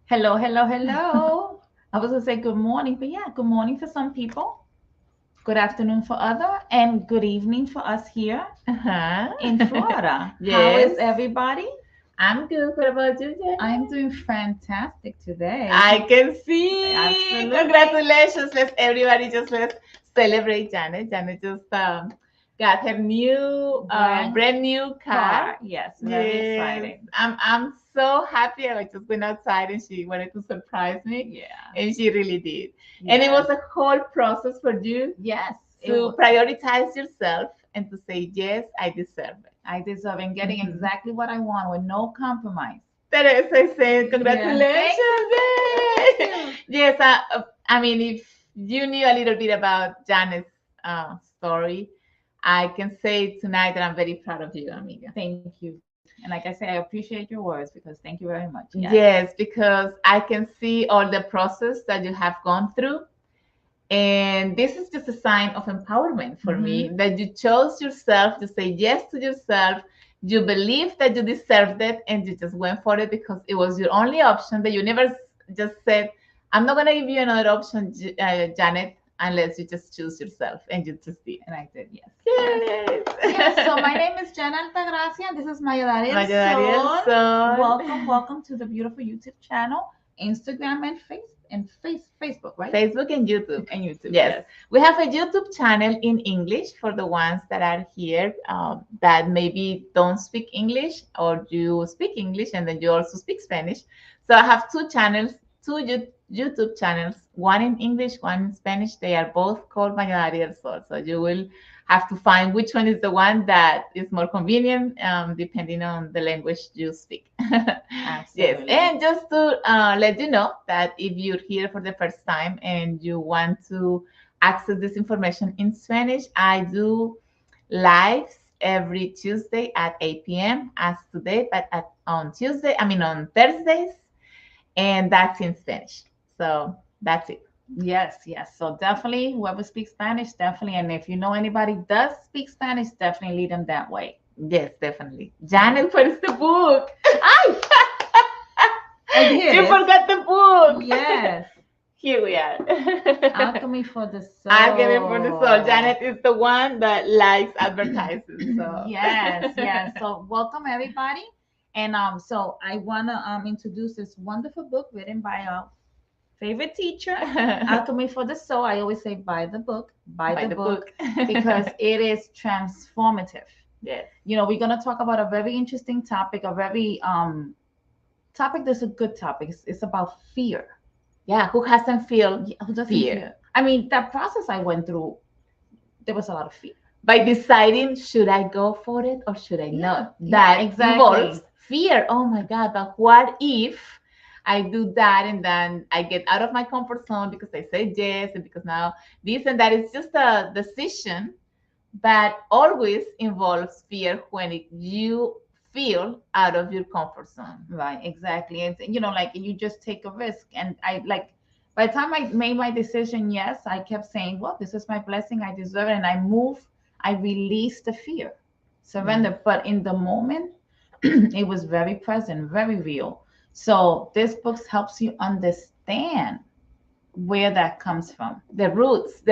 Hello, hello, hello. I was gonna say good morning, but yeah, good morning for some people, good afternoon for other, and good evening for us here Uh-huh. in Florida. How is Yes. everybody? I'm good. What about you, Jen? I'm doing fantastic today. I can see. Absolutely. Congratulations. Let's celebrate Janet. Janet just got her new Brand brand new car. car. Yes, very Yes. exciting. I'm so happy. I just went outside and she wanted to surprise me. Yeah. And she really did. And it Yes. was a whole process for you Yes. It to was. prioritize yourself and to say, yes, I deserve it. I deserve and getting Mhm. exactly what I want with no compromise. Teresa said, Yeah. Thank congratulations. you. Yay! Thank you. Yes, I mean, if you knew a little bit about Janet's story, I can say tonight that I'm very proud of you, amiga. Thank you. And like I say, I appreciate your words because thank you very much. Yes. Yes, because I can see all the process that you have gone through. And this is just a sign of empowerment for me Mm-hmm. that you chose yourself to say yes to yourself. You believed that you deserved it and you just went for it because it was your only option. That you never just said, I'm not going to give you another option, Janet, unless you just choose yourself. And you just did. And I did, yes. Yes. Yes. Yes. So my name is Jen Altagracia. This is Maya Dariel Mayoría del Sol. Sol. Welcome, welcome to the beautiful YouTube channel, Instagram and Facebook, right? Facebook and YouTube. And YouTube, Yes, yes. we have a YouTube channel in English for the ones that are here that maybe don't speak English or you speak English and then you also speak Spanish. So I have two channels, YouTube channels, one in English, one in Spanish. They are both called Mañana del Sol. So you will have to find which one is the one that is more convenient depending on the language you speak. Yes, Absolutely. and just to let you know that if you're here for the first time and you want to access this information in Spanish, I do lives every Tuesday at 8 p.m. as today, but on Thursdays, and that's in Spanish. So that's it. Yes, yes. So definitely, whoever speaks Spanish, definitely. And if you know anybody does speak Spanish, definitely lead them that way. Yes, definitely. Janet, where's the book? I, here You it is. forgot the book. Yes. Here we are. Alchemy for the soul. Alchemy for the soul. Janet is the one that likes advertises. So Yes, yes. So welcome everybody. And so I wanna introduce this wonderful book written by our favorite teacher, Alchemy for the Soul. I always say buy the book, buy the book, because it is transformative. Yes. You know, we're gonna talk about a very interesting topic, a very topic that's a good topic. It's about fear. Yeah, who hasn't feel Yeah, who doesn't fear? fear? I mean, that process I went through, there was a lot of fear. By deciding should I go for it or should I not? Yeah, That exactly. involves fear. Oh my God, but what if I do that and then I get out of my comfort zone because I said yes and because now this and that is just a decision, but always involves fear when you feel out of your comfort zone. Right, exactly. And you know, like you just take a risk. And I like by the time I made my decision, yes, I kept saying, well, this is my blessing, I deserve it. And I released the fear, surrender. But in the moment, it was very present, very real. So this book helps you understand where that comes from. The roots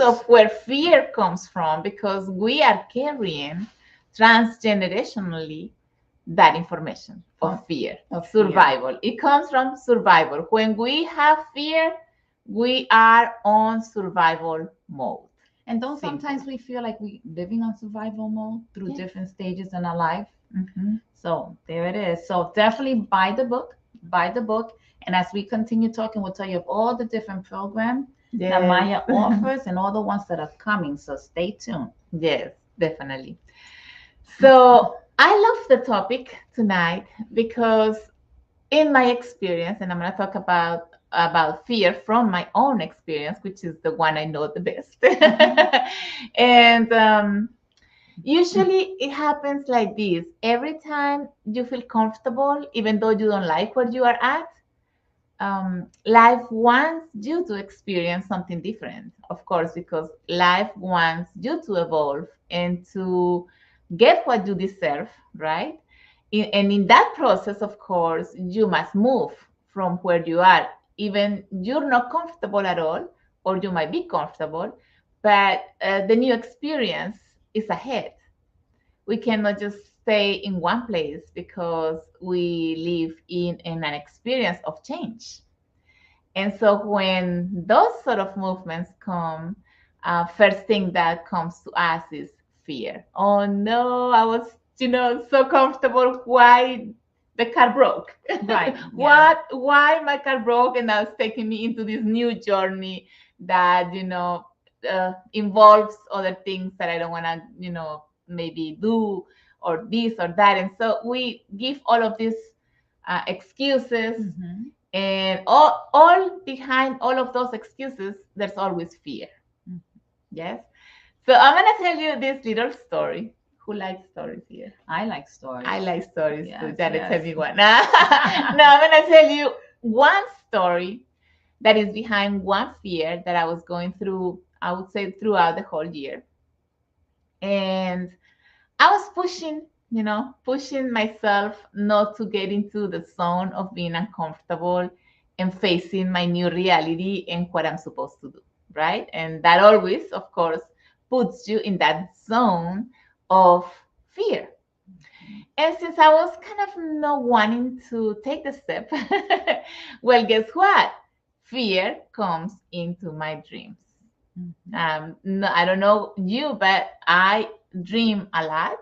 of where fear comes from, because we are carrying transgenerationally that information of fear, Of fear. survival. It comes from survival. When we have fear, we are on survival mode. And don't Simple. sometimes we feel like we living on survival mode through Yeah. different stages in our life. Mhm. So there it is. So definitely buy the book. Buy the book. And as we continue talking, we'll tell you of all the different programs that Maya Yes. offers and all the ones that are coming. So stay tuned. Yes, definitely. So I love the topic tonight because in my experience, and I'm going to talk about fear from my own experience, which is the one I know the best. And usually it happens like this. Every time you feel comfortable, even though you don't like where you are at, life wants you to experience something different, of course, because life wants you to evolve and to get what you deserve, right? And in that process, of course, you must move from where you are. Even you're not comfortable at all, or you might be comfortable, but the new experience is ahead. We cannot just stay in one place because we live in an experience of change. And so when those sort of movements come, first thing that comes to us is fear. Oh no, I was, so comfortable. Why the car broke? Right. Why my car broke, and now it's taking me into this new journey that, involves other things that I don't want to, maybe do, or this or that. And so we give all of these excuses. Mm-hmm. And all behind all of those excuses, there's always fear. Mm-hmm. Yes. So I'm going to tell you this little story. Who likes stories here? I like stories. I like stories Yes, too. Janet, yes. tell me one. No, I'm going to tell you one story that is behind one fear that I was going through, I would say, throughout the whole year. And I was pushing myself not to get into the zone of being uncomfortable and facing my new reality and what I'm supposed to do, right? And that always, of course, puts you in that zone of fear. And since I was kind of not wanting to take the step, well, guess what? Fear comes into my dreams. No, I don't know you, but I dream a lot.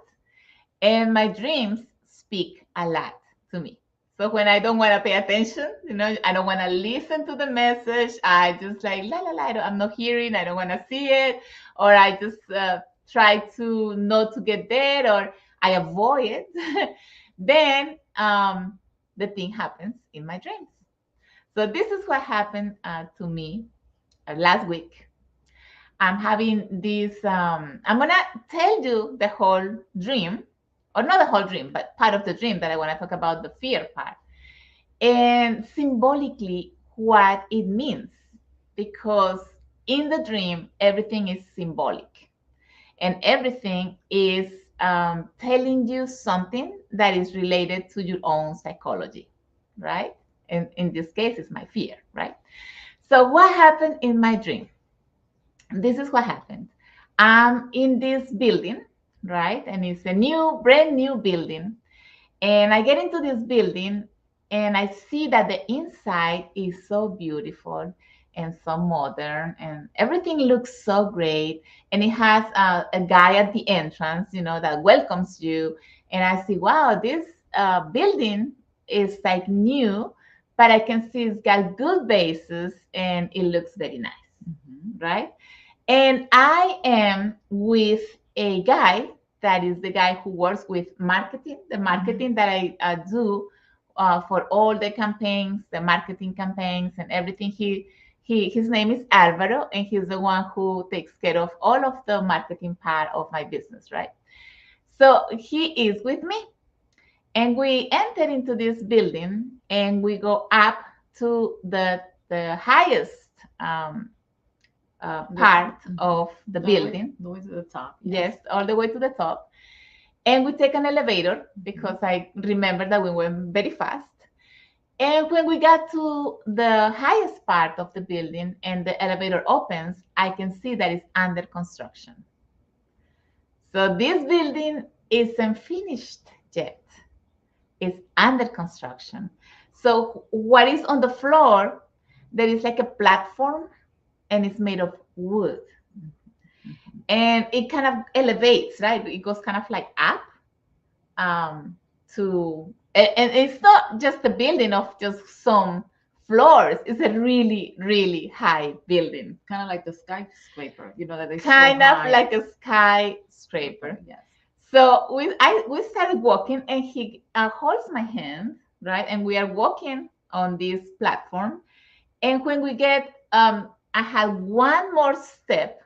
And my dreams speak a lot to me. So when I don't want to pay attention, I don't want to listen to the message. I just like, la, la, la, I'm not hearing, I don't want to see it. Or I just try to not to get there, or I avoid it. Then the thing happens in my dreams. So this is what happened to me last week. I'm having this, I'm going to tell you the whole dream, or not the whole dream, but part of the dream that I want to talk about, the fear part, and symbolically what it means, because in the dream, everything is symbolic, and everything is telling you something that is related to your own psychology, right? And in this case, it's my fear, right? So what happened in my dream? This is what happened. I'm in this building, right? And it's a brand new building. And I get into this building and I see that the inside is so beautiful and so modern, and everything looks so great. And it has a guy at the entrance, that welcomes you. And I see, wow, this building is like new, but I can see it's got good bases and it looks very nice, right? And I am with a guy that is the guy who works with marketing, the marketing that I do for all the campaigns, the marketing campaigns and everything. His name is Alvaro, and he's the one who takes care of all of the marketing part of my business, right? So he is with me, and we enter into this building, and we go up to the highest part of the building. The way to the top. Yes, all the way to the top. And we take an elevator because I remember that we went very fast. And when we got to the highest part of the building and the elevator opens, I can see that it's under construction. So this building isn't finished yet. It's under construction. So what is on the floor, there is like a platform, and it's made of wood. And it kind of elevates, right? It goes kind of like up and it's not just a building of just some floors. It's a really, really high building. Kind of like the skyscraper, that they kind of like a skyscraper. Yes. So we started walking, and he holds my hand, right? And we are walking on this platform. And when we get, I had one more step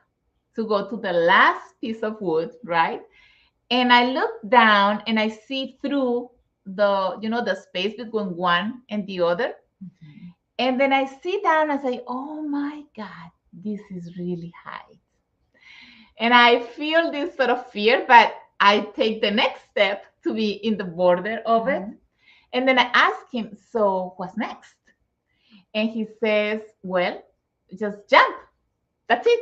to go to the last piece of wood, right? And I look down and I see through the space between one and the other. And then I sit down and say, oh my God, this is really high. And I feel this sort of fear, but I take the next step to be in the border of it. And then I ask him, so what's next? And he says, well, just jump. That's it.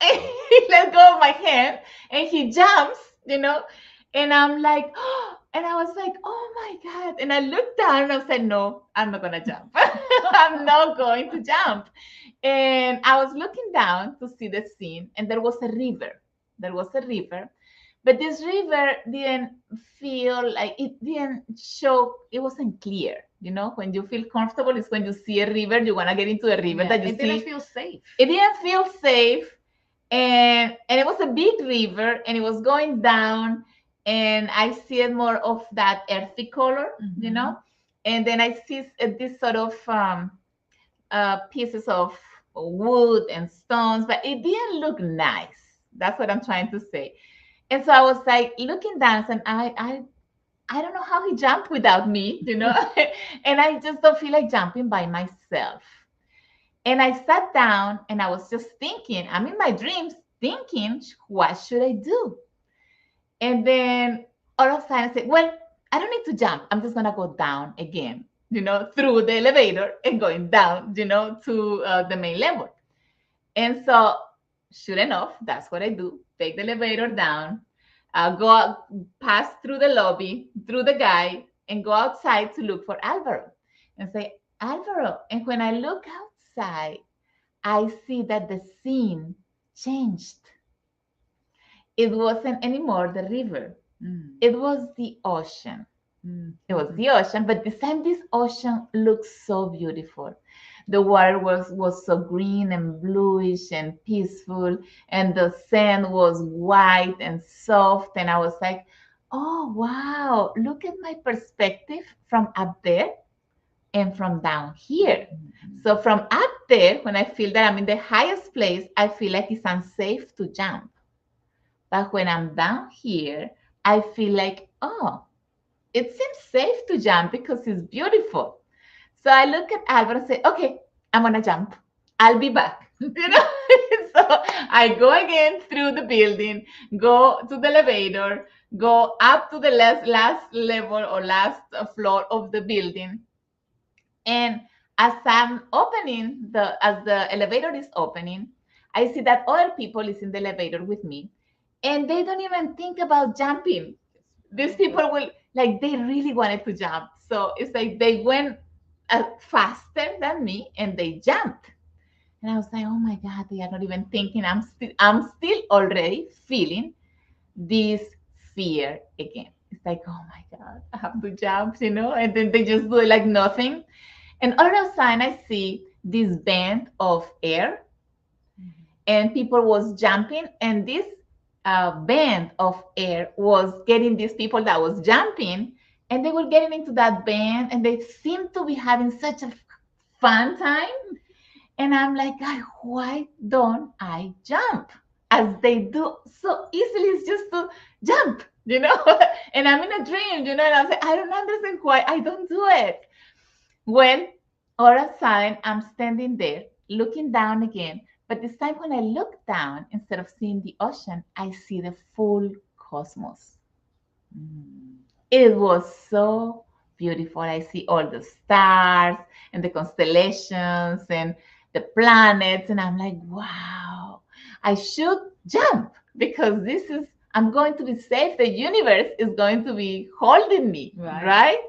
And he let go of my hand and he jumps, and I'm like, oh, and I was like, oh my God. And I looked down and I said, no, I'm not going to jump. I'm not going to jump. And I was looking down to see the scene, and there was a river. There was a river. But this river didn't feel like it didn't show, it wasn't clear. When you feel comfortable is when you see a river, you want to get into a river that you it see. Didn't feel safe. It didn't feel safe. And it was a big river and it was going down. And I see it more of that earthy color, And then I see this sort of pieces of wood and stones, but it didn't look nice. That's what I'm trying to say. And so I was like looking down, and I don't know how he jumped without me, and I just don't feel like jumping by myself. And I sat down and I was just thinking, I'm in my dreams thinking, what should I do? And then all of a sudden I said, well, I don't need to jump. I'm just going to go down again, through the elevator and going down, to the main level. And so sure enough, that's what I do. Take the elevator down, go pass through the lobby, through the guy, and go outside to look for Alvaro and say, Alvaro. And when I look outside, I see that the scene changed. It wasn't anymore the river. It was the ocean. It was the ocean, but this time this ocean looks so beautiful. The water was so green and bluish and peaceful, and the sand was white and soft. And I was like, oh, wow, look at my perspective from up there and from down here. So from up there, when I feel that I'm in the highest place, I feel like it's unsafe to jump. But when I'm down here, I feel like, oh, it seems safe to jump because it's beautiful. So I look at Alvaro and say, okay, I'm going to jump. I'll be back. So I go again through the building, go to the elevator, go up to the last level or last floor of the building. And as I'm opening, as the elevator is opening, I see that other people is in the elevator with me, and they don't even think about jumping. These people will, like, they really wanted to jump. So it's like they went faster than me and they jumped. And I was like, oh my God, they are not even thinking. I'm still already feeling this fear again. It's like, oh my God, I have to jump, and then they just do it like nothing. And all of a sudden I see this band of air, and people was jumping, and this band of air was getting these people that was jumping, and they were getting into that band, and they seemed to be having such a fun time. And I'm like, why don't I jump as they do so easily? It's just to jump, and I'm in a dream, and I was like, I don't understand why I don't do it. Well, all of a sudden I'm standing there looking down again. But this time when I look down, instead of seeing the ocean, I see the full cosmos. It was so beautiful. I see all the stars and the constellations and the planets. And I'm like, wow, I should jump because I'm going to be safe. The universe is going to be holding me, right?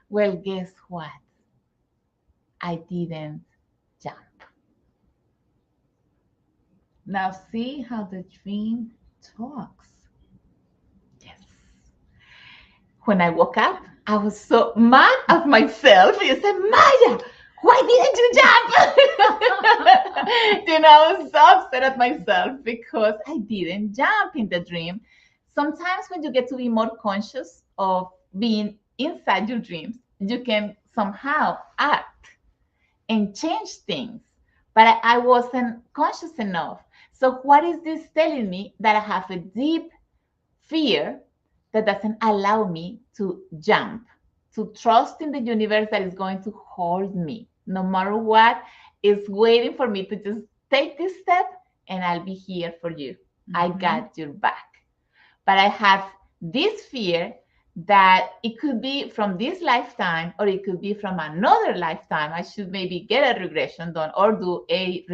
Well, guess what? I didn't jump. Now see how the dream talks. Yes. When I woke up, I was so mad at myself. I said, Maya, why didn't you jump? I was so upset at myself because I didn't jump in the dream. Sometimes when you get to be more conscious of being inside your dreams, you can somehow act and change things. But I wasn't conscious enough. So what is this telling me? That I have a deep fear that doesn't allow me to jump, to trust in the universe that is going to hold me. No matter what, is waiting for me to just take this step and I'll be here for you. I got your back. But I have this fear that it could be from this lifetime or it could be from another lifetime. I should maybe get a regression done or do a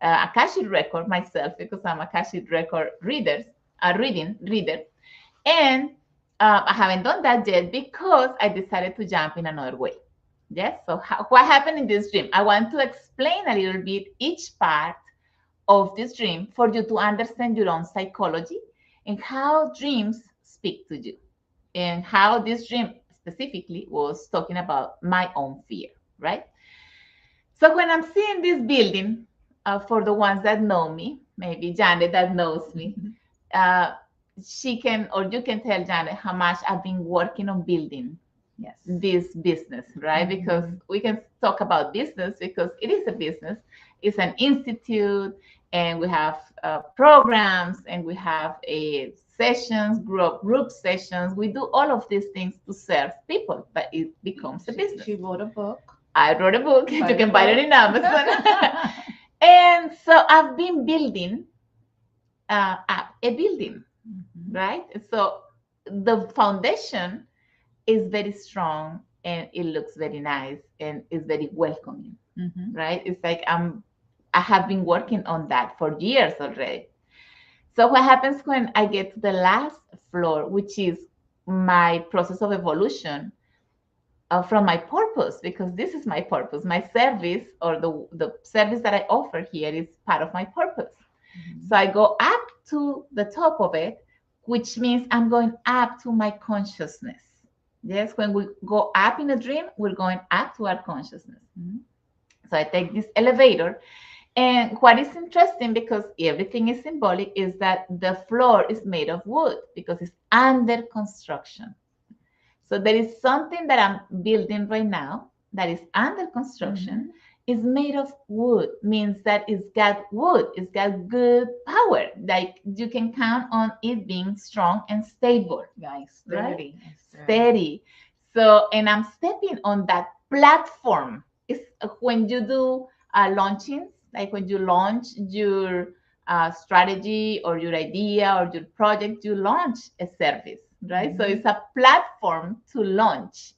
Akashic record myself because I'm a Akashic record reader. And I haven't done that yet because I decided to jump in another way. Yes. So what happened in this dream? I want to explain a little bit each part of this dream for you to understand your own psychology and how dreams speak to you and how this dream specifically was talking about my own fear, right? So when I'm seeing this building, for the ones that know me, maybe Janet that knows me, uh, she can or you can tell Janet how much I've been working on building this business, right? Because we can talk about business because it is a business. It's an institute, and we have programs, and we have a sessions, group sessions. We do all of these things to serve people, but it becomes a business. She wrote a book. I wrote a book. You can buy it in Amazon. And so I've been building a building, right? So the foundation is very strong and it looks very nice and is very welcoming, right? It's like I have been working on that for years already. So what happens when I get to the last floor, which is my process of evolution from my purpose, because this is my purpose. My service or the service that I offer here is part of my purpose. So I go up to the top of it, which means I'm going up to my consciousness. Yes, when we go up in a dream, we're going up to our consciousness. So I take this elevator. And what is interesting, because everything is symbolic, is that the floor is made of wood because it's under construction. So there is something that I'm building right now that is under construction, is made of wood, means that it's got wood, it's got good power. Like you can count on it being strong and stable. Nice, right? Steady. So, and I'm stepping on that platform. It's when you do launchings, like when you launch your strategy or your idea or your project, you launch a service, right? So it's a platform to launch.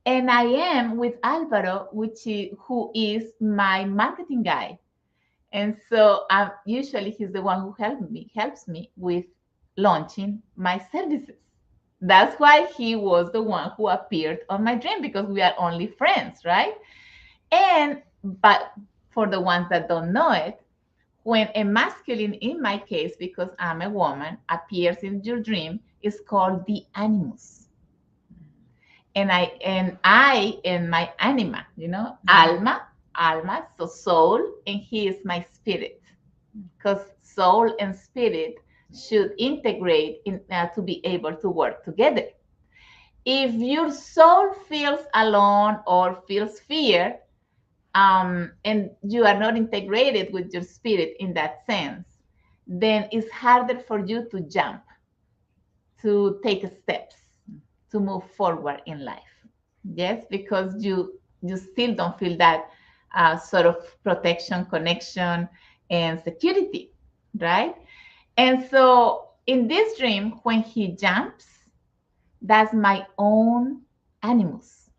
And I am with Alvaro, who is my marketing guy. And so usually he's the one who helps me with launching my services. That's why he was the one who appeared on my dream, because we are only friends, right? But for the ones that don't know it, when a masculine, in my case, because I'm a woman, appears in your dream, is called the animus. And I and my anima, alma, so soul, and he is my spirit, because soul and spirit should integrate to be able to work together. If your soul feels alone or feels fear, and you are not integrated with your spirit in that sense, then it's harder for you to jump, to take steps, to move forward in life. Yes, because you still don't feel that sort of protection, connection, and security, right? And so in this dream, when he jumps, that's my own animus.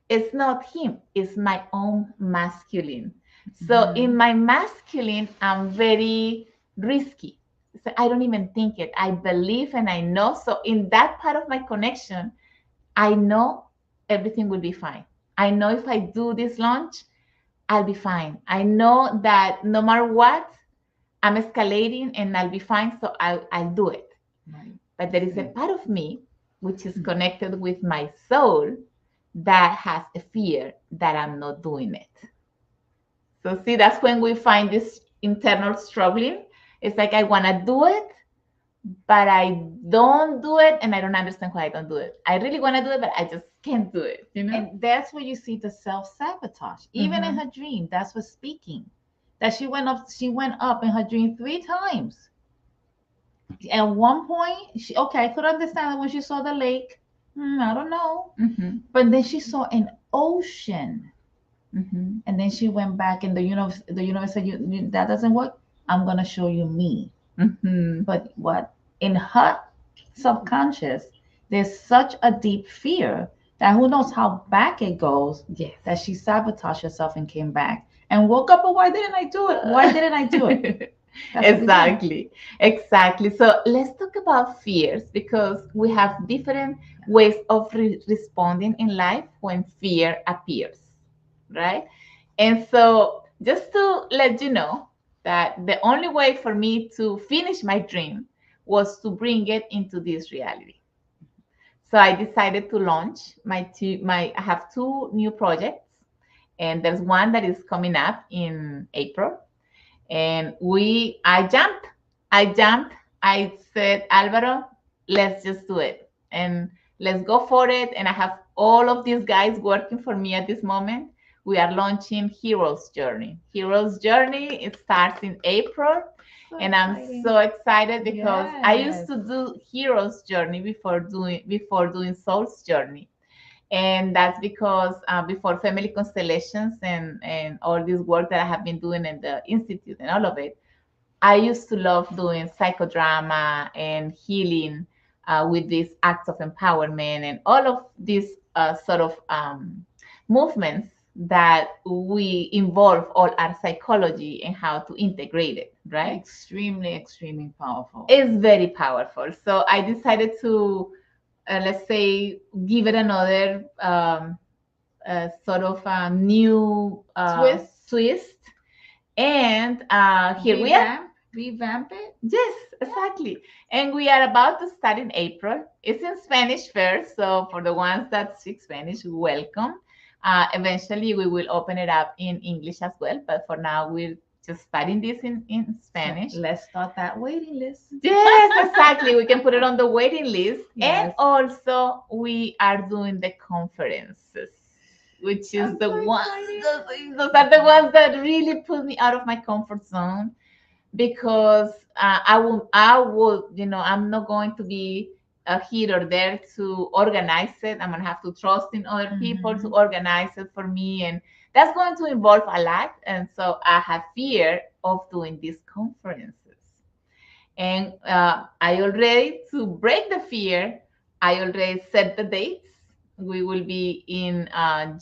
It's not him, it's my own masculine. So in my masculine, I'm very risky. So I don't even think it. I believe and I know. So in that part of my connection, I know everything will be fine. I know if I do this launch, I'll be fine. I know that no matter what, I'm escalating and I'll be fine. So I'll do it. Right. But there is a part of me which is connected with my soul that has a fear that I'm not doing it. So see, that's when we find this internal struggling. It's like I want to do it, but I don't do it, and I don't understand why I don't do it. I really want to do it, but I just can't do it. And that's where you see the self-sabotage. Even in her dream, that's what's speaking. That she went up in her dream 3 times. At one point, I could understand when she saw the lake. I don't know. But then she saw an ocean. And then she went back, and the universe said, that doesn't work. I'm going to show you me. But what? In her subconscious, there's such a deep fear that who knows how back it goes, Yes. that she sabotaged herself and came back and woke up. But why didn't I do it? Why didn't I do it? That's what we do. Exactly. Exactly. So let's talk about fears because we have different ways of responding in life when fear appears, right? And so just to let you know that the only way for me to finish my dream was to bring it into this reality. So I decided to launch I have two new projects, and there's one that is coming up in April. And I jumped. I said, Alvaro, let's just do it and let's go for it. And I have all of these guys working for me at this moment. We are launching Hero's Journey. Hero's Journey, it starts in April. So And I'm exciting. so excited because I used Yes. to do Hero's Journey before doing Soul's Journey. And that's because before Family Constellations and all this work that I have been doing in the institute and all of it, I used to love doing psychodrama and healing with these acts of empowerment and all of these sort of movements that we involve all our psychology and how to integrate it, right? Extremely, extremely powerful. It's very powerful. So I decided to, let's say, give it another sort of a new twist. And here we are. Revamp it. Yes, exactly. And we are about to start in April. It's in Spanish first. So for the ones that speak Spanish, welcome. Eventually, we will open it up in English as well. But for now, we're just starting this in Spanish. So let's start that waiting list. Yes, exactly. We can put it on the waiting list. And Yes. also, we are doing the conferences, which is I'm the so ones, excited. those are the ones that really put me out of my comfort zone because I'm not going to be here or there to organize it. I'm gonna have to trust in other people to organize it for me, and that's going to involve a lot. And so I have fear of doing these conferences. And to break the fear, I already set the dates. We will be in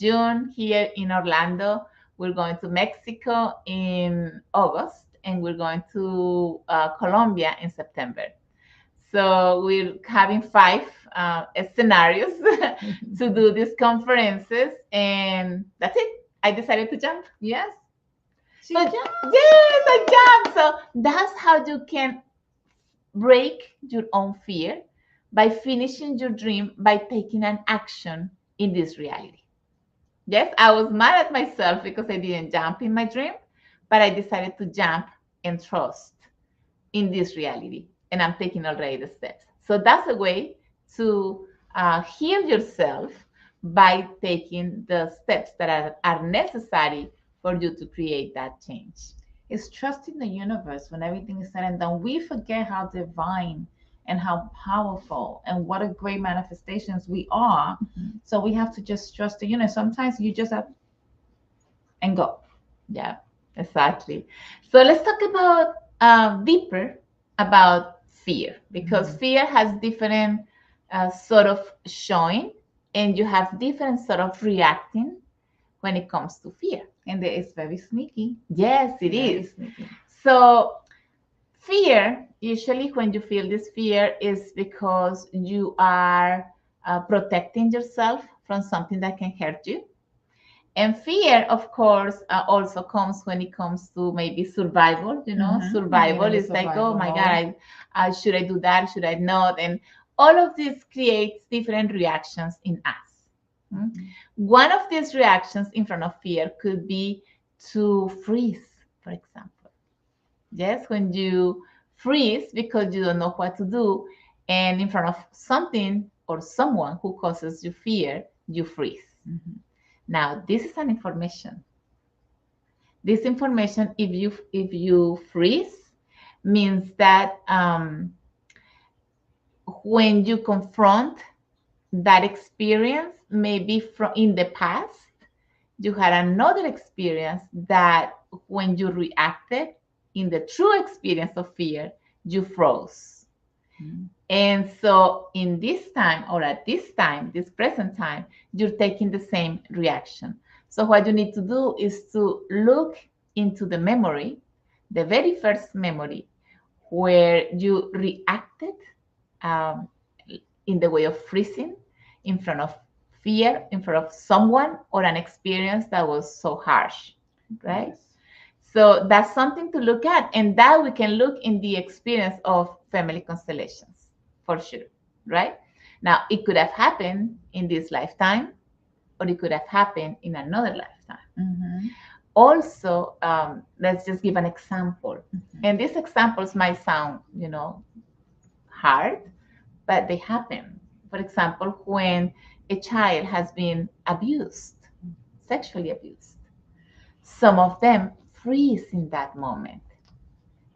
June here in Orlando. We're going to Mexico in August, and we're going to Colombia in September. So we're having 5 scenarios to do these conferences, and that's it. I decided to jump. Yes. So, yes, I jumped. So that's how you can break your own fear by finishing your dream by taking an action in this reality. Yes, I was mad at myself because I didn't jump in my dream, but I decided to jump and trust in this reality. And I'm taking already the steps. So that's a way to heal yourself by taking the steps that are necessary for you to create that change. It's trusting the universe when everything is said and done. We forget how divine and how powerful and what a great manifestations we are. So we have to just trust the universe. Sometimes you just have and go. Yeah, exactly. So let's talk about deeper about fear because fear has different sort of showing, and you have different sort of reacting when it comes to fear. And it's very sneaky. Yes, it Very is. sneaky. So fear, usually when you feel this fear, is because you are protecting yourself from something that can hurt you. And fear, of course, also comes when it comes to maybe survival. Survival is like, oh my God, should I do that? Should I not? And all of this creates different reactions in us. One of these reactions in front of fear could be to freeze, for example. Yes, when you freeze because you don't know what to do, and in front of something or someone who causes you fear, you freeze. Now, this is an information. This information, if you freeze, means that when you confront that experience, maybe from in the past, you had another experience that when you reacted in the true experience of fear, you froze. And so in this time, or at this time, this present time, you're taking the same reaction. So what you need to do is to look into the memory, the very first memory, where you reacted um, in the way of freezing in front of fear, in front of someone, or an experience that was so harsh, right? Yes. So that's something to look at, and that we can look in the experience of family constellations for sure, right? Now, it could have happened in this lifetime, or it could have happened in another lifetime. Mm-hmm. Also, let's just give an example. Mm-hmm. And these examples might sound, hard, but they happen. For example, when a child has been abused, sexually abused, some of them freeze in that moment.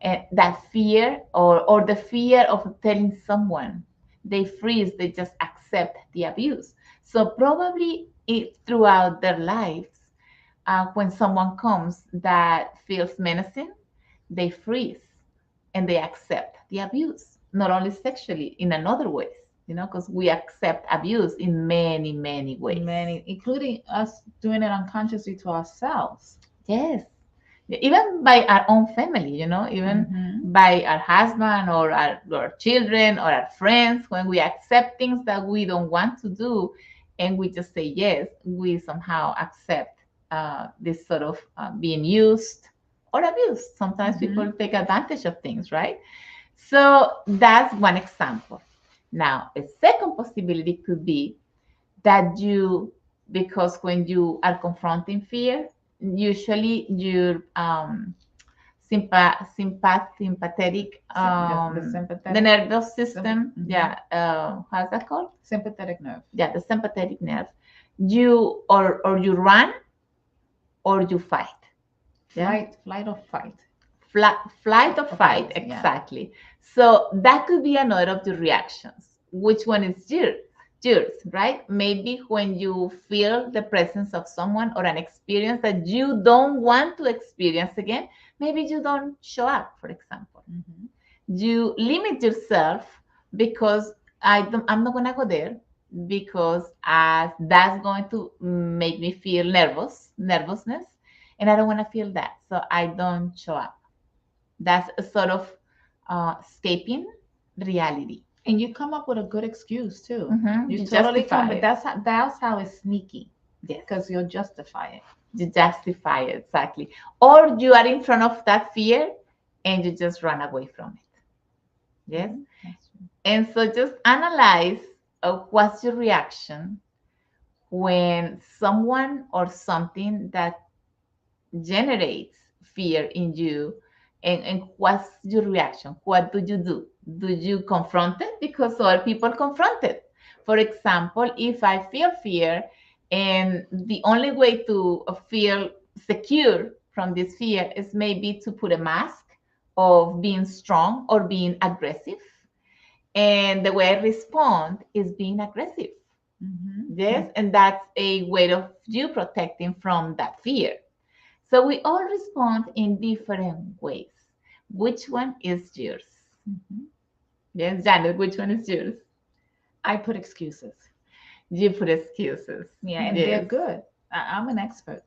And that fear, or the fear of telling someone, they freeze, they just accept the abuse. So probably throughout their lives, when someone comes that feels menacing, they freeze and they accept the abuse, not only sexually, in another ways, because we accept abuse in many, many ways. Many, including us doing it unconsciously to ourselves. Yes. Even by our own family, even Mm-hmm. by our husband, or our children, or our friends, when we accept things that we don't want to do and we just say yes, we somehow accept this sort of being used or abused. Sometimes Mm-hmm. people take advantage of things, right? So that's one example. Now, a second possibility could be that because when you are confronting fear, usually your sympathetic, The the sympathetic, nervous system, Mhm. yeah, how's that called? sympathetic nerve. Yeah, the sympathetic nerve. You or you run or you fight. Yeah. Flight or fight. Flight or fight, Yeah. exactly. So that could be another of the reactions. Which one is yours, right? Maybe when you feel the presence of someone or an experience that you don't want to experience again, maybe you don't show up, for example. Mhm. You limit yourself because I'm not gonna go there because that's going to make me feel nervousness, and I don't want to feel that, so I don't show up. That's a sort of escaping reality. And you come up with a good excuse too. You You totally justify come, but it. that's how it's sneaky, Yes, because you'll justify it. you justify it, exactly. Or you are in front of that fear and you just run away from it. Yes. Mhm. That's true. And so just analyze what's your reaction when someone or something that generates fear in you, and what's your reaction? What do you do? Do you confront it? Because other people confront it. For example, if I feel fear and the only way to feel secure from this fear is maybe to put a mask of being strong or being aggressive, and the way I respond is being aggressive. Mhm. Yes, and that's a way of you protecting from that fear. So we all respond in different ways. Which one is yours? Mhm. Yes, Janet, which one is yours? I put excuses. You put excuses. Yeah, and they're Yes. good. I'm an expert.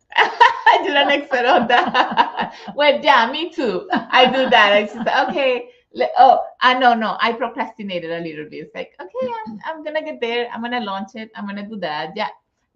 You're an expert on that. Well, yeah, me too. I do that. I just okay. I no. I procrastinated a little bit. It's like, okay, I'm gonna get there. I'm gonna launch it. I'm gonna do that. Yeah,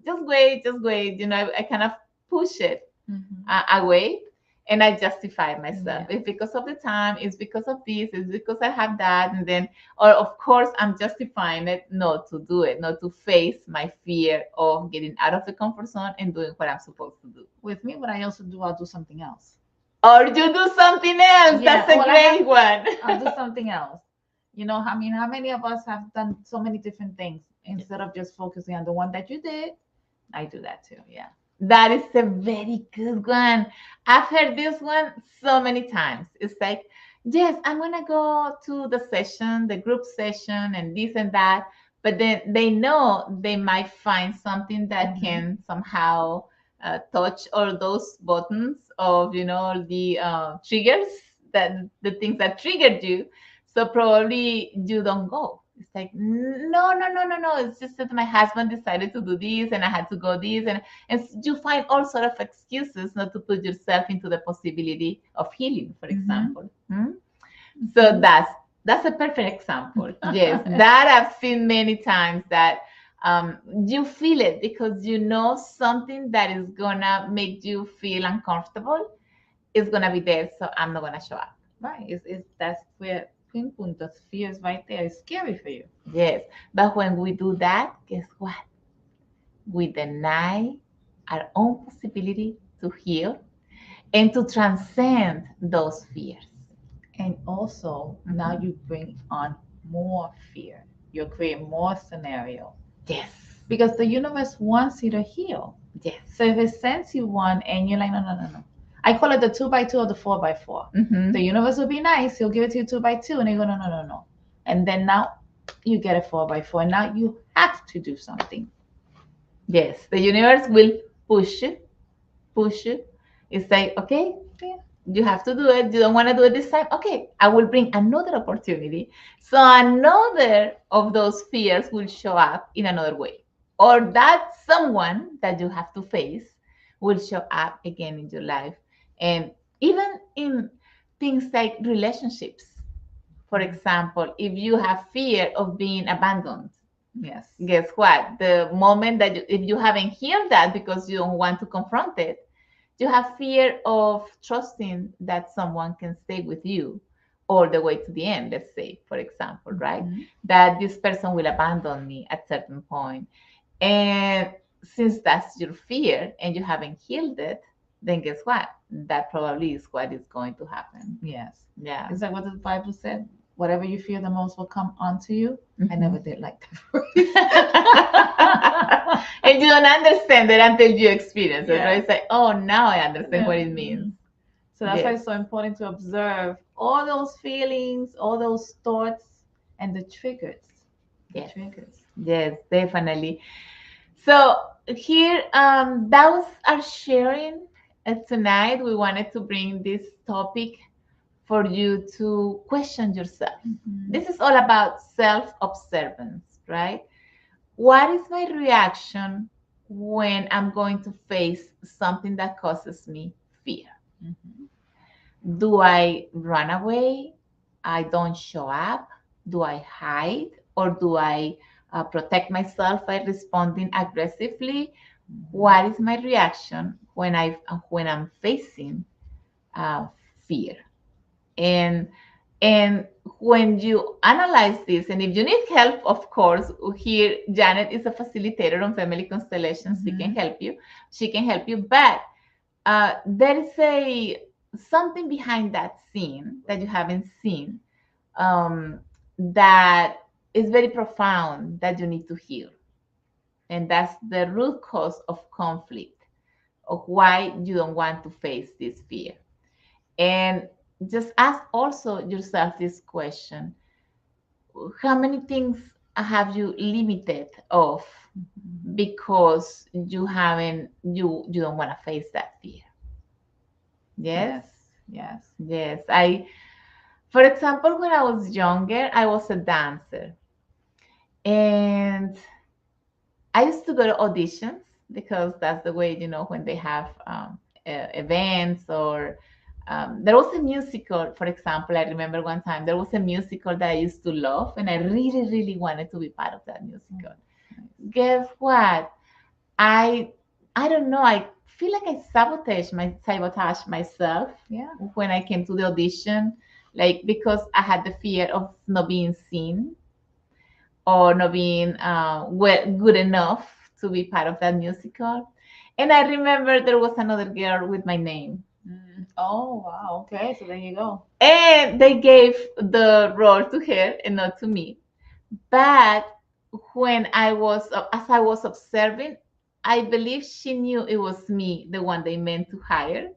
just wait, just wait. I kind of push it Mhm. away, and I justify myself. Yeah. It's because of the time. It's because of this. It's because I have that, and then, or of course, I'm justifying it not to do it, not to face my fear of getting out of the comfort zone and doing what I'm supposed to do. With me, what I also do, I'll do something else. Or you do something else. Yeah, That's a well, great one. I'll do something else. I mean, how many of us have done so many different things instead of just focusing on the one that you did? I do that too. Yeah. That is a very good one. I've heard this one so many times. It's like, yes, I'm gonna go to the session, the group session, and this and that. But then they know they might find something that Mhm. can somehow touch all those buttons of, the triggers, that the things that triggered you. So probably you don't go. It's like, no, no, no, no, no. It's just that my husband decided to do this and I had to go this. And you find all sort of excuses not to put yourself into the possibility of healing, for example. So that's a perfect example. Yes, that I've seen many times that you feel it because you know something that is gonna make you feel uncomfortable is gonna be there, so I'm not gonna show up. Right. It's that's where pinpuntos fear is right there. It's scary for you. Yes, but when we do that, guess what? We deny our own possibility to heal and to transcend those fears. And also now you bring on more fear. You're creating more scenario. Yes. Because the universe wants you to heal. Yes. So if it sends you one and you're like, no, no, no, no. I call it the 2x2 or the 4x4. The universe will be nice. He'll give it to you 2x2. And you go, no, no, no, no. And then now you get a 4x4. And now you have to do something. Yes. The universe will push it. Push it. It's like, okay, you have to do it. You don't want to do it this time. Okay, I will bring another opportunity. So another of those fears will show up in another way. Or that someone that you have to face will show up again in your life. And even in things like relationships. For example, if you have fear of being abandoned, Yes. guess what? The moment that if you haven't healed that because you don't want to confront it, you have fear of trusting that someone can stay with you all the way to the end, let's say, for example, right? That this person will abandon me at certain point. And since that's your fear and you haven't healed it, then guess what? That probably is what is going to happen. Yes. Yeah. Is that what the Bible said? Whatever you fear the most will come onto you. I never did like that. And you don't understand it until you experience it, right? It's like, oh, now I understand what it means. So that's why it's so important to observe all those feelings, all those thoughts, and the triggers. Yes. Yes, definitely. So here, that was our sharing tonight. We wanted to bring this topic for you to question yourself. This is all about self-observance, right? What is my reaction when I'm going to face something that causes me fear? Do I run away? I don't show up? Do I hide? Or do I protect myself by responding aggressively? What is my reaction when I'm facing fear? And when you analyze this, and if you need help, of course, here Janet is a facilitator on Family Constellations. She can help you. She can help you, but there is something behind that scene that you haven't seen that is very profound that you need to heal, and that's the root cause of conflict, of why you don't want to face this fear. And just ask also yourself this question: how many things have you limited of because you don't want to face that fear? Yes. For example, when I was younger, I was a dancer, and I used to go to auditions because that's the way, when they have events, or there was a musical, for example. I remember one time there was a musical that I used to love, and I really, really wanted to be part of that musical. Guess what? I don't know. I feel like I sabotaged myself when I came to the audition, like because I had the fear of not being seen or not being good enough to be part of that musical. And I remember there was another girl with my name. Oh, wow. Okay, so there you go. And they gave the role to her and not to me. But as I was observing, I believe she knew it was me, the one they meant to hire.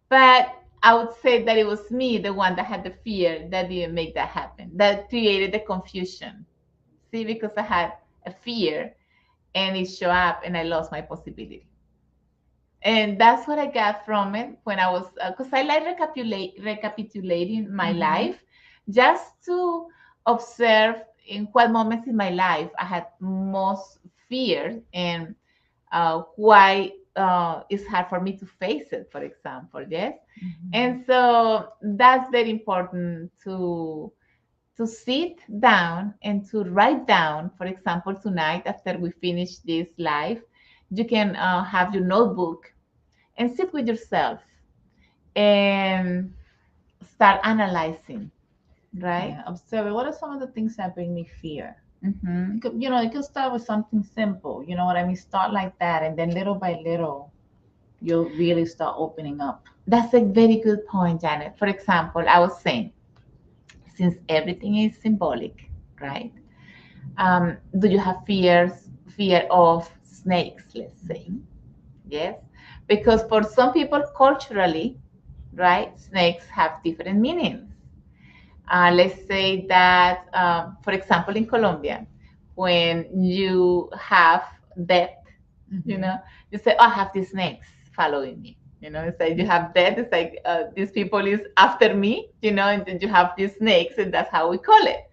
But I would say that it was me, the one that had the fear that didn't make that happen, that created the confusion. See, because I had a fear and it showed up and I lost my possibility. And that's what I got from it when I was, because I like recapitulating my life just to observe in what moments in my life I had most fear, and why it's hard for me to face it, for example. Yes. And so that's very important to sit down and to write down. For example, tonight after we finish this live, you can have your notebook and sit with yourself and start analyzing, right? Yeah, observe what are some of the things that bring me fear. Mm-hmm. You could start with something simple. You know what I mean? Start like that, and then little by little, you'll really start opening up. That's a very good point, Janet. For example, I was saying, since everything is symbolic, right? Do you have fear of snakes, let's say? Yes, because for some people culturally, right, snakes have different meanings. Let's say that, for example, in Colombia, when you have death, you know, you say, oh, I have these snakes following me. You know, it's like you have death, it's like these people is after me, you know, and then you have these snakes, and that's how we call it.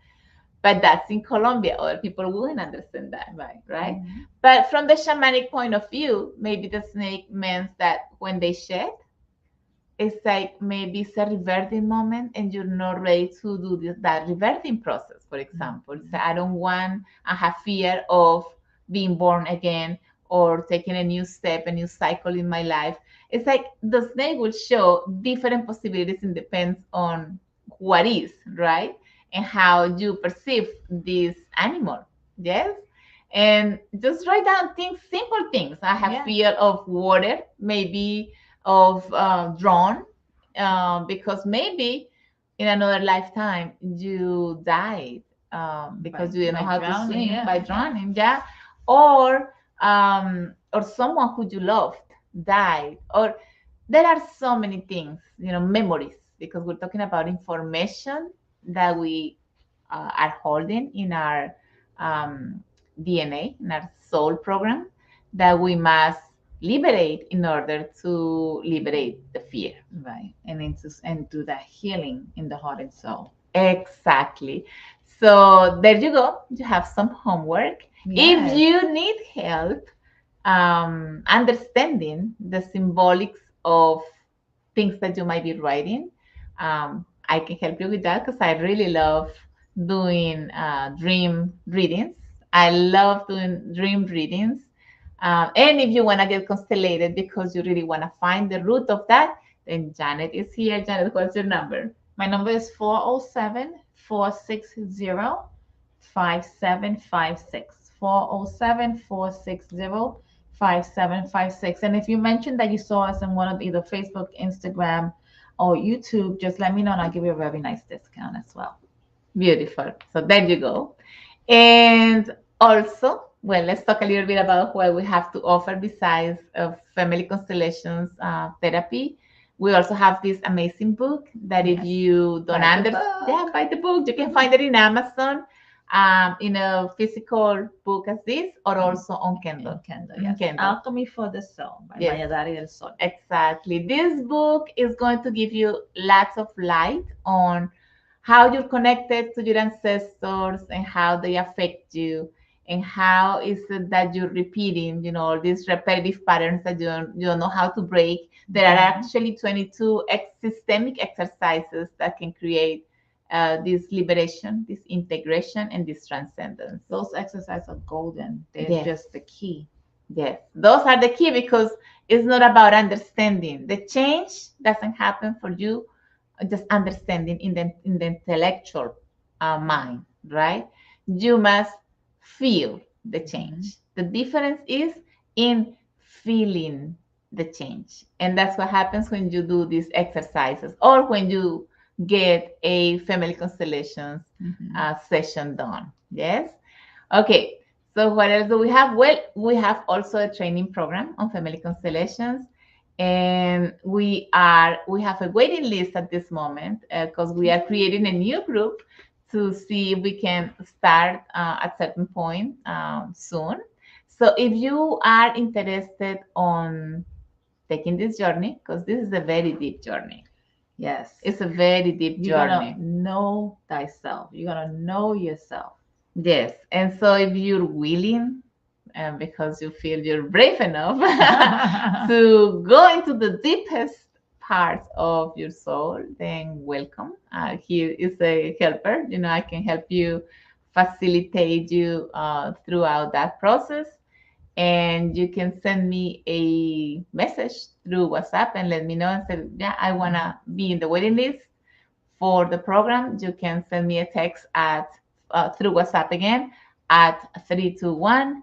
But that's in Colombia. Other people wouldn't understand that, right? But from the shamanic point of view, maybe the snake means that when they shed, it's like maybe it's a reverting moment and you're not ready to do that reverting process, for example. So I have fear of being born again or taking a new step, a new cycle in my life. It's like the snake will show different possibilities and depends on what is, right? And how you perceive this animal. Yes. And just write down things, simple things. I have fear of water, maybe of drawn, because maybe in another lifetime you died because you didn't know how to swim by drowning, yeah, or someone who you loved died, or there are so many things, memories, because we're talking about information that we are holding in our DNA, in our soul program, that we must liberate in order to liberate the fear. Right. And do that healing in the heart and soul. Exactly. So there you go. You have some homework. Yes. If you need help understanding the symbolics of things that you might be writing, I can help you with that because I really love doing dream readings. I love doing dream readings. And if you want to get constellated because you really want to find the root of that, then Janet is here. Janet, what's your number? My number is 407-460-5756. 407-460-5756. And if you mentioned that you saw us on one of either Facebook, Instagram, or YouTube, just let me know and I'll give you a very nice discount as well. Beautiful. So there you go. And also, well, let's talk a little bit about what we have to offer besides family constellations therapy. We also have this amazing book that if you don't understand, buy the book. You can find it in Amazon, in a physical book as this, or also on Kindle. Yes. Kindle. Alchemy for the Soul by Maya Dari del Sol. Exactly. This book is going to give you lots of light on how you're connected to your ancestors and how they affect you, and how is it that you're repeating, these repetitive patterns that you don't know how to break. There are actually 22 systemic exercises that can create this liberation, this integration, and this transcendence. Those exercises are golden. They're just the key. Yes, those are the key, because it's not about understanding. The change doesn't happen for you just understanding in the intellectual mind, right? You must feel the change. The difference is in feeling the change. And that's what happens when you do these exercises or when you get a family constellations session done. Yes? Okay. So what else do we have? Well, we have also a training program on family constellations. And we have a waiting list at this moment because we are creating a new group to see if we can start at certain point soon. So if you are interested on taking this journey, because this is a very deep journey. Yes. It's a very deep journey. You're going to know thyself. You're going to know yourself. Yes. And so if you're willing, and because you feel you're brave enough to go into the deepest parts of your soul, then welcome. Here is a helper. I can help you, facilitate you throughout that process. And you can send me a message through WhatsApp and let me know and say, yeah, I want to be in the waiting list for the program. You can send me a text at through WhatsApp again at 321-900-5680.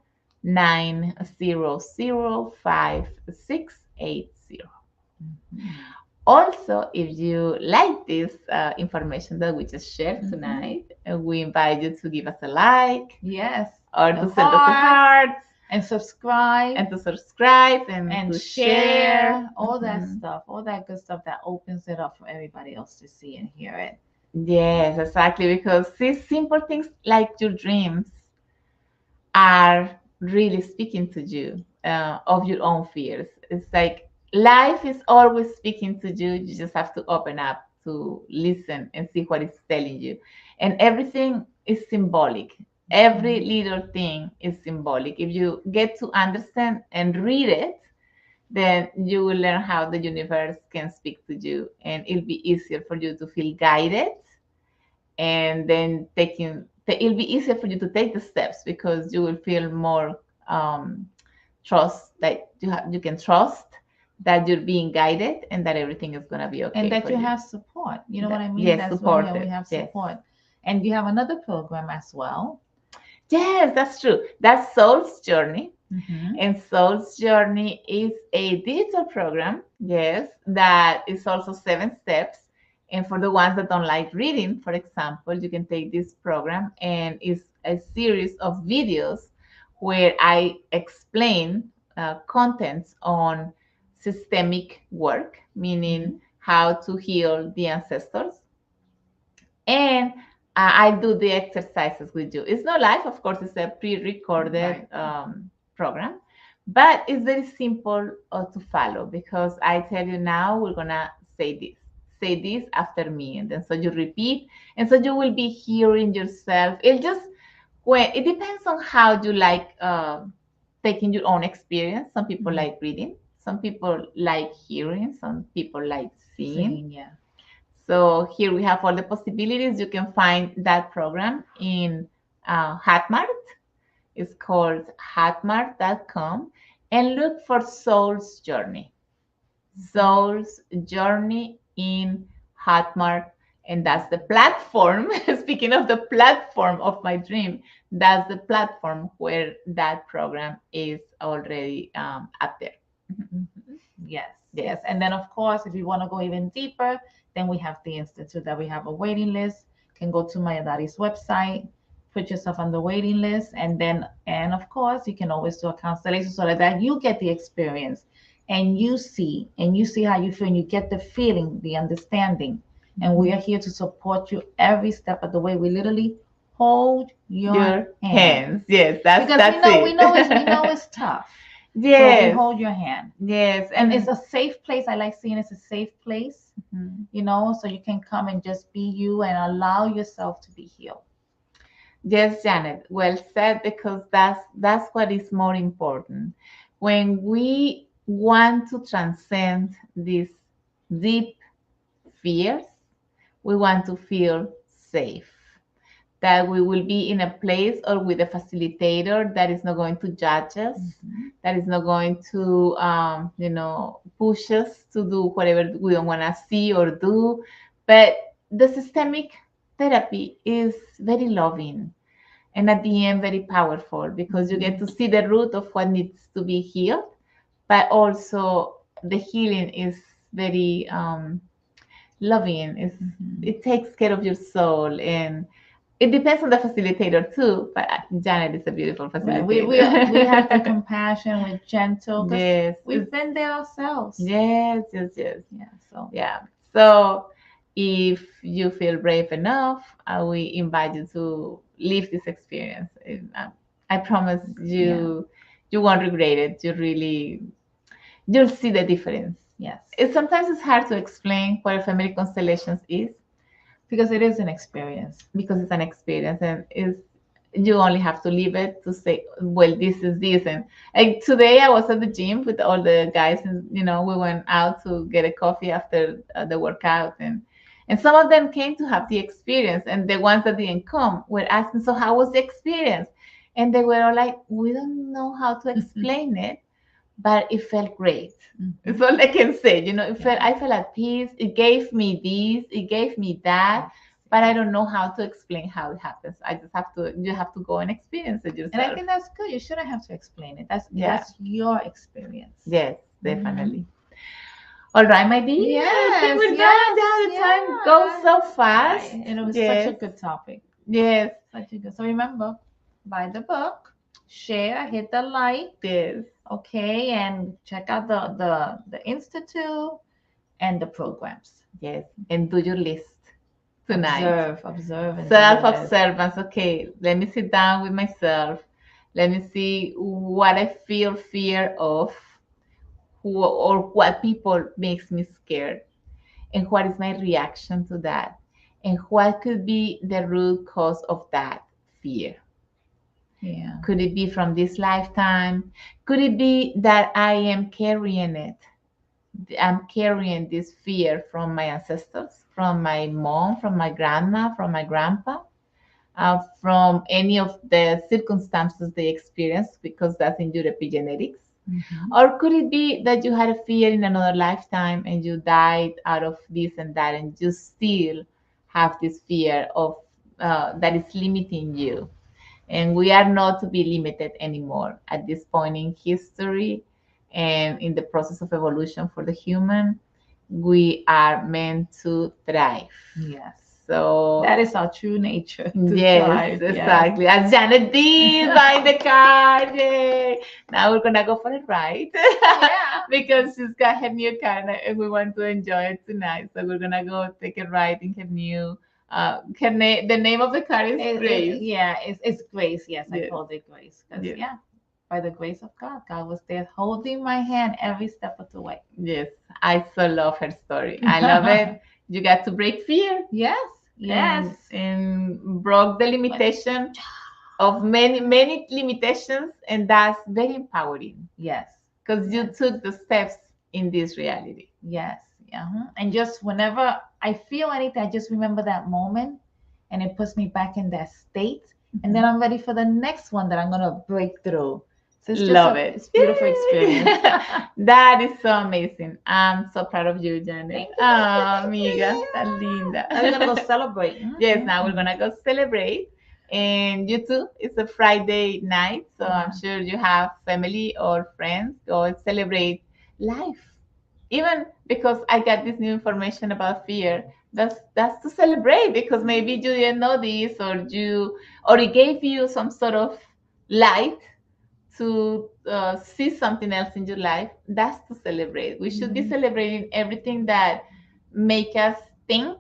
Also, if you like this information that we just shared tonight, we invite you to give us a like. Yes. Or to send us a heart. And subscribe. And to subscribe and to share. All that stuff, all that good stuff that opens it up for everybody else to see and hear it. Yes, exactly. Because these simple things like your dreams are really speaking to you of your own fears. It's like life is always speaking to you. You just have to open up to listen and see what it's telling you. And everything is symbolic. Every little thing is symbolic. If you get to understand and read it, then you will learn how the universe can speak to you, and it'll be easier for you to feel guided. And then it'll be easier for you to take the steps because you will feel more trust that you can trust that you're being guided and that everything is going to be okay. And that you have support. You know what I mean? Yes, that's support. Why we have support. Yes. And you have another program as well. Yes, that's true. That's Soul's Journey. And Soul's Journey is a digital program, yes, that is also 7 steps. And for the ones that don't like reading, for example, you can take this program, and it's a series of videos where I explain contents on systemic work, meaning how to heal the ancestors. And I do the exercises with you. It's not live, of course, it's a pre-recorded program, but it's very simple to follow because I tell you now, we're gonna say this after me, and then so you repeat, and so you will be hearing yourself. It depends on how you like taking your own experience. Some people like reading, some people like hearing, some people like seeing. Yeah. So here we have all the possibilities. You can find that program in Hotmart. It's called hotmart.com, and look for Soul's Journey. Soul's Journey in Hotmart, and that's the platform. Speaking of the platform of my dream, that's the platform where that program is already up there. Yes. And then, of course, if you want to go even deeper, then we have the Institute that we have a waiting list. You can go to my daddy's website, put yourself on the waiting list, and of course, you can always do a constellation so that you get the experience and you see how you feel, and you get the feeling, the understanding. And we are here to support you every step of the way. We literally hold your hands. Yes, that's we know it's tough. Yes. So we hold your hand. Yes. And it's a safe place. I like seeing it's a safe place, so you can come and just be you and allow yourself to be healed. Yes, Janet, well said, because that's what is more important. When we want to transcend these deep fears, we want to feel safe. That we will be in a place or with a facilitator that is not going to judge us, that is not going to, push us to do whatever we don't want to see or do. But the systemic therapy is very loving, and at the end, very powerful, because you get to see the root of what needs to be healed, but also the healing is very loving. It takes care of your soul, and it depends on the facilitator too, but Janet is a beautiful facilitator. Right. We have the compassion, we're gentle. Yes. We've been there ourselves. Yes. Yeah. So if you feel brave enough, we invite you to live this experience. I promise you, you won't regret it. You'll see the difference. Yes. Sometimes it's hard to explain what a family constellations is. Because it is an experience. Because it's an experience, and You only have to leave it to say, well, this is this. And like today I was at the gym with all the guys, and we went out to get a coffee after the workout, and some of them came to have the experience, and the ones that didn't come were asking, so how was the experience? And they were all like, we don't know how to explain it, but it felt great. It's all I can say. I felt at peace. It gave me this, it gave me that, but I don't know how to explain how it happens. You have to go and experience it yourself. And I think that's good. You shouldn't have to explain it. That's your experience. Yes, definitely. All right, my dear. Yes, I think we're yes, done. The time goes so fast. And it was Yes. such a good topic. Yes. Such a good. So remember, buy the book, share, hit the like, Yes. okay, and check out the institute and the programs. Yes. And do your list tonight. Observe. And Self-observance. Okay, let me sit down with myself. Let me see what I feel fear of, or what people makes me scared, and what is my reaction to that, and what could be the root cause of that fear. Yeah. Could it be from this lifetime? Could it be that I am carrying it? I'm carrying this fear from my ancestors, from my mom, from my grandma, from my grandpa, from any of the circumstances they experienced, because that's in your epigenetics. Or could it be that you had a fear in another lifetime and you died out of this and that, and you still have this fear of that is limiting you? And we are not to be limited anymore at this point in history and in the process of evolution for the human. We are meant to thrive. Yes. So that is our true nature. Yes, thrive. exactly. As Janet did, buying the car. Yay. Now we're gonna go for a ride. Yeah. Because she's got her new car and we want to enjoy it tonight. So we're gonna go take a ride in her new. The name of the car is Grace. It's Grace. Yes, Yes. I called it Grace because Yes. by the grace of God, God was there holding my hand every step of the way. Yes, I so love her story. I love it. You got to break fear. Yes. And broke the limitation of many limitations, and that's very empowering. Yes. Because you took the steps in this reality. Yes. And just whenever I feel anything, I just remember that moment, and it puts me back in that state, and then I'm ready for the next one that I'm gonna break through. So it's just Love it. It's a beautiful experience. That is so amazing. I'm so proud of you, Janet. Thank you. Amiga, tan linda. We're gonna go celebrate. Yes, now we're gonna go celebrate. And you too, it's a Friday night, so I'm sure you have family or friends. Go and celebrate life. Even because I got this new information about fear, that's to celebrate, because maybe you didn't know this, or it gave you some sort of light to see something else in your life. That's to celebrate. We should be celebrating everything that make us think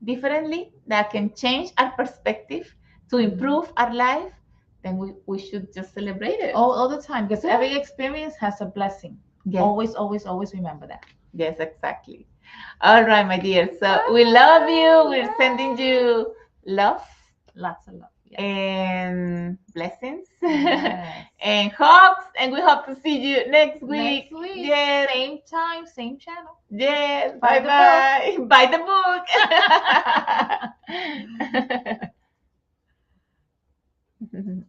differently, that can change our perspective to improve our life. Then we should just celebrate it all the time, because every experience has a blessing. Yes. Always remember that. Yes, exactly. All right, my dear. So we love you. We're sending you love. Lots of love. Yes. And blessings. Yes. And hugs. And we hope to see you next week. Yes. Same time, same channel. Yes. Buy Bye-bye. Buy the book.